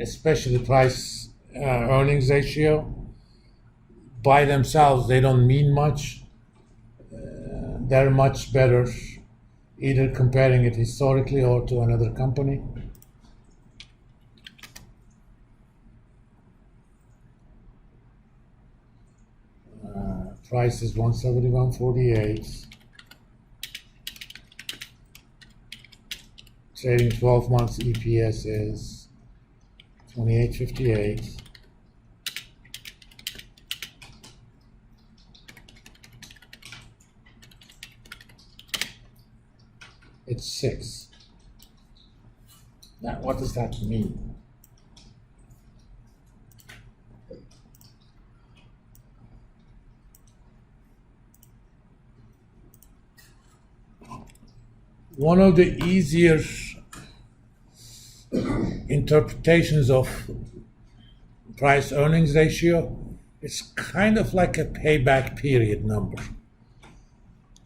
especially price earnings ratio, by themselves, they don't mean much. They're much better either comparing it historically or to another company. Price is 171.48. Trading 12 months EPS is 28.58. It's 6. Now, what does that mean? One of the easier interpretations of price earnings ratio, it's kind of like a payback period number.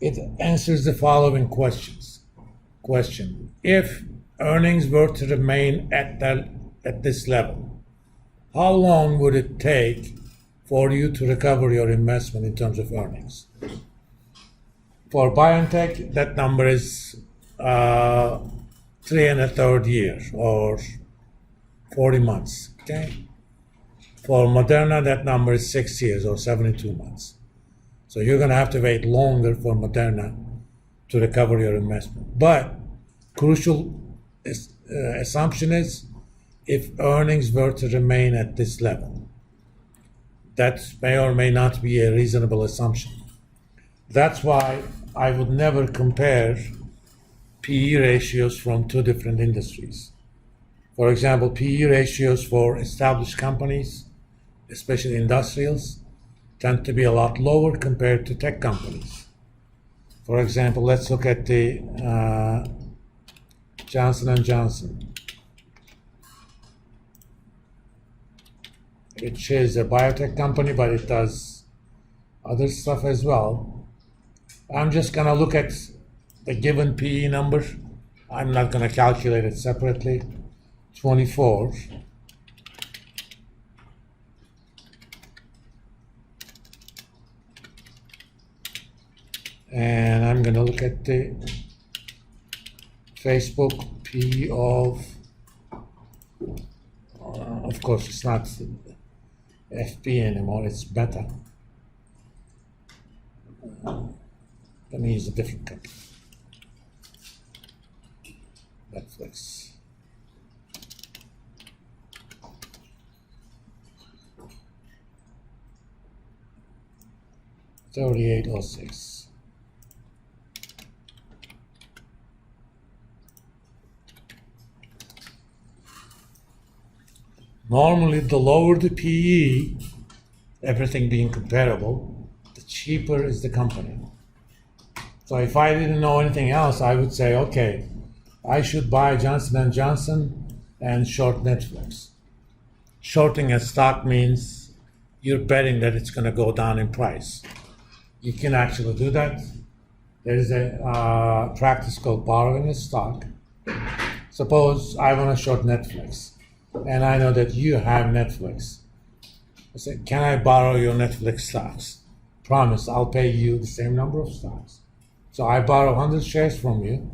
It answers the following questions. Question: if earnings were to remain at this level, how long would it take for you to recover your investment in terms of earnings? For BioNTech, that number is 3 1/3 years, or 40 months. Okay. For Moderna, that number is 6 years or 72 months. So you're going to have to wait longer for Moderna to recover your investment. But crucial assumption is if earnings were to remain at this level. That may or may not be a reasonable assumption. That's why I would never compare PE ratios from two different industries. For example, PE ratios for established companies, especially industrials, tend to be a lot lower compared to tech companies. For example, let's look at the Johnson & Johnson, which is a biotech company, but it does other stuff as well. I'm just going to look at the given PE number. I'm not going to calculate it separately. 24. And I'm going to look at the Facebook PE of course, it's not FP anymore, it's Beta. Let me use a different company. Netflix. $38.06. Normally, the lower the PE, everything being comparable, the cheaper is the company. So if I didn't know anything else, I would say, okay, I should buy Johnson & Johnson and short Netflix. Shorting a stock means you're betting that it's going to go down in price. You can actually do that. There is a practice called borrowing a stock. Suppose I want to short Netflix, and I know that you have Netflix. I say, can I borrow your Netflix stocks? Promise, I'll pay you the same number of stocks. So I borrow 100 shares from you.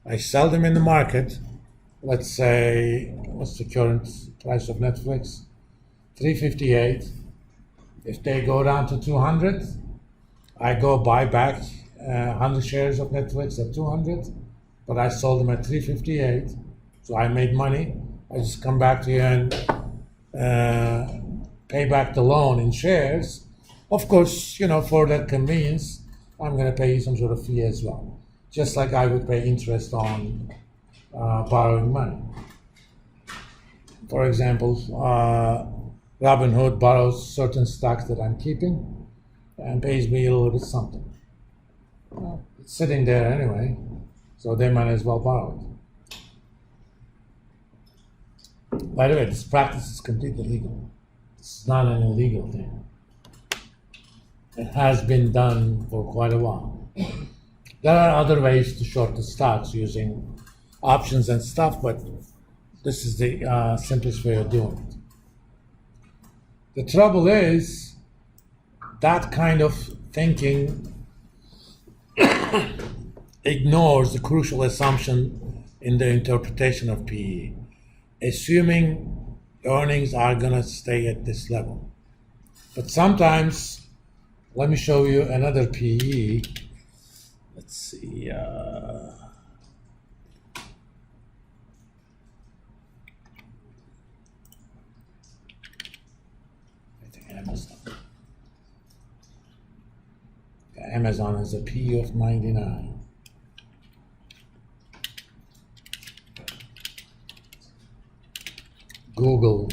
I sell them in the market. Let's say, what's the current price of Netflix? $358. If they go down to 200, I go buy back 100 shares of Netflix at 200, but I sold them at 358. So I made money. I just come back to you and pay back the loan in shares. Of course, for that convenience, I'm going to pay you some sort of fee as well. Just like I would pay interest on borrowing money. For example, Robinhood borrows certain stocks that I'm keeping and pays me a little bit something. Well, it's sitting there anyway, so they might as well borrow it. By the way, this practice is completely legal. It's not an illegal thing. It has been done for quite a while. There are other ways to short the stocks using options and stuff, but This is the simplest way of doing it. The trouble is that kind of thinking ignores the crucial assumption in the interpretation of PE, assuming earnings are going to stay at this level. But sometimes, let me show you another PE. Let's see. I think Amazon. Amazon has a PE of 99. Google.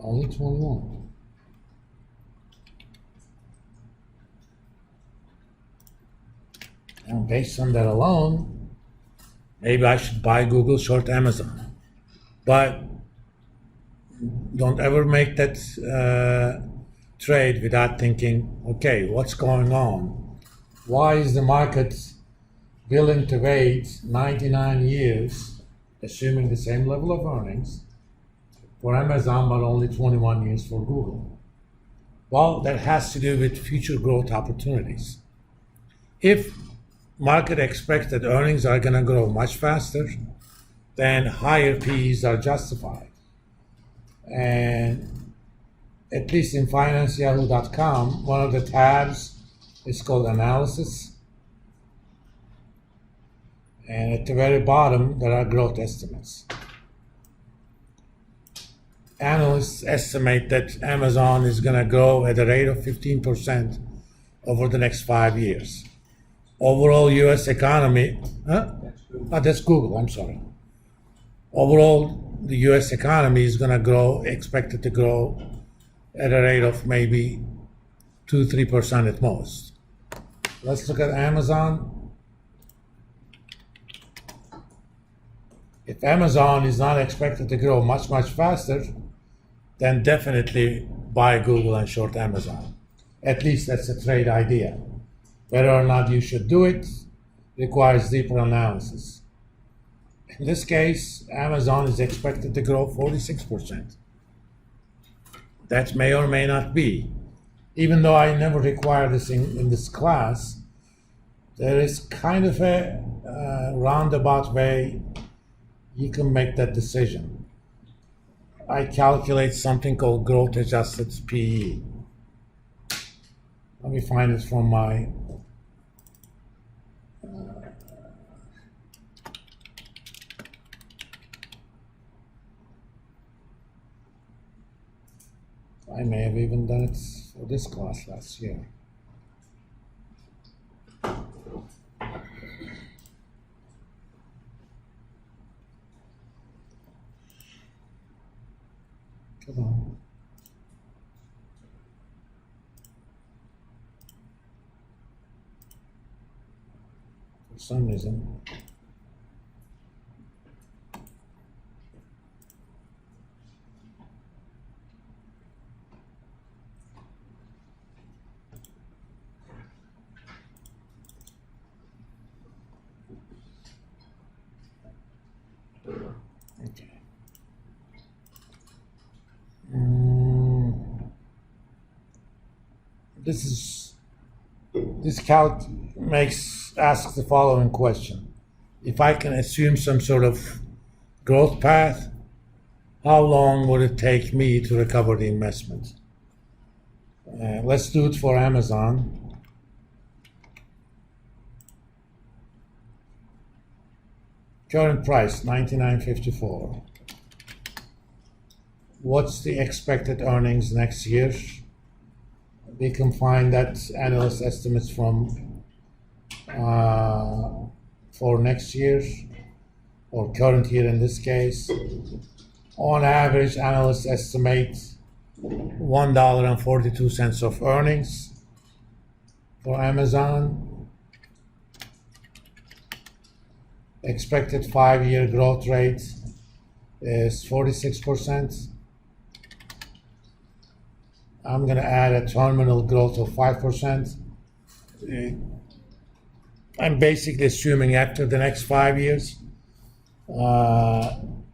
Only 21. And based on that alone, maybe I should buy Google short Amazon. But don't ever make that trade without thinking, okay, what's going on? Why is the market willing to wait 99 years, assuming the same level of earnings, for Amazon, but only 21 years for Google? Well, that has to do with future growth opportunities. If market expects that earnings are going to grow much faster, then higher PEs are justified. And at least in FinanceYahoo.com, one of the tabs is called Analysis. And at the very bottom, there are growth estimates. Analysts estimate that Amazon is going to grow at a rate of 15% over the next 5 years. Overall U.S. economy, that's Google, I'm sorry. Overall, the U.S. economy is going to grow, expected to grow at a rate of maybe 2-3% at most. Let's look at Amazon. If Amazon is not expected to grow much faster, then definitely buy Google and short Amazon. At least that's a trade idea. Whether or not you should do it requires deeper analysis. In this case, Amazon is expected to grow 46%. That may or may not be. Even though I never require this in this class, there is kind of a roundabout way you can make that decision. I calculate something called growth adjusted PE. Let me find it from my I may have even done it for this class last year. Come on. For some reason. Okay. This calc asks the following question: if I can assume some sort of growth path, how long would it take me to recover the investment? Let's do it for Amazon. Current price, $99.54. What's the expected earnings next year? We can find that analyst estimates from for next year, or current year in this case. On average, analysts estimate $1.42 of earnings for Amazon. Expected 5-year growth rate is 46%. I'm going to add a terminal growth of 5%. I'm basically assuming after the next 5 years,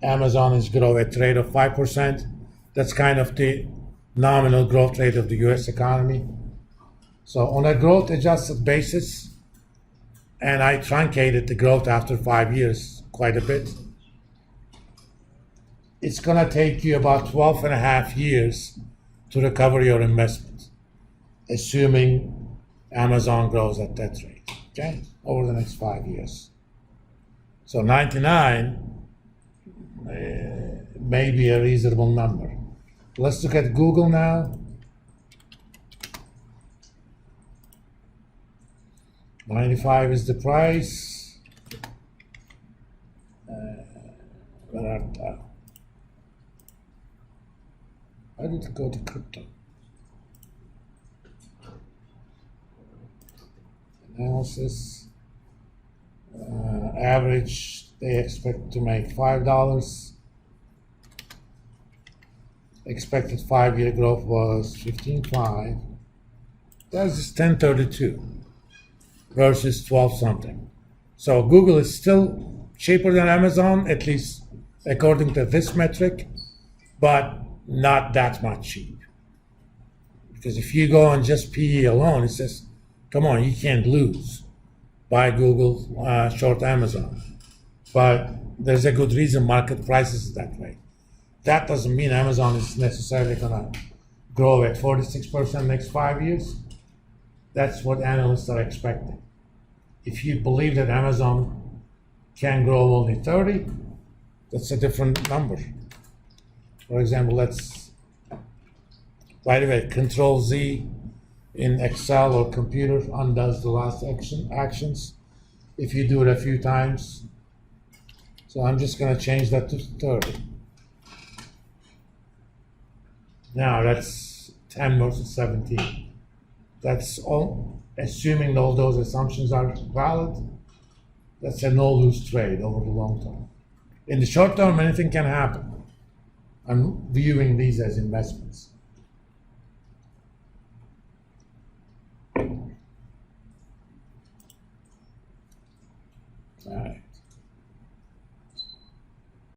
Amazon is grow at rate of 5%. That's kind of the nominal growth rate of the US economy. So on a growth adjusted basis, and I truncated the growth after 5 years quite a bit, it's going to take you about 12 and a half years to recover your investment, assuming Amazon grows at that rate, okay, over the next 5 years. So 99 may be a reasonable number. Let's look at Google now. 95 is the price. Where are Why did it go to crypto? Analysis. Average, they expect to make $5. Expected 5-year growth was 15.5. That's just 1032 versus 12 something. So Google is still cheaper than Amazon, at least according to this metric, but not that much cheap. Because if you go on just PE alone, it says, come on, you can't lose. Buy Google, short Amazon. But there's a good reason market prices that way. That doesn't mean Amazon is necessarily going to grow at 46% next 5 years. That's what analysts are expecting. If you believe that Amazon can grow only 30, that's a different number. For example, by the way, Control Z in Excel or computer undoes the last actions if you do it a few times. So I'm just going to change that to 30. Now that's 10 versus 17. That's all, assuming all those assumptions are valid. That's a no-lose trade over the long term. In the short term, anything can happen. I'm viewing these as investments. All right.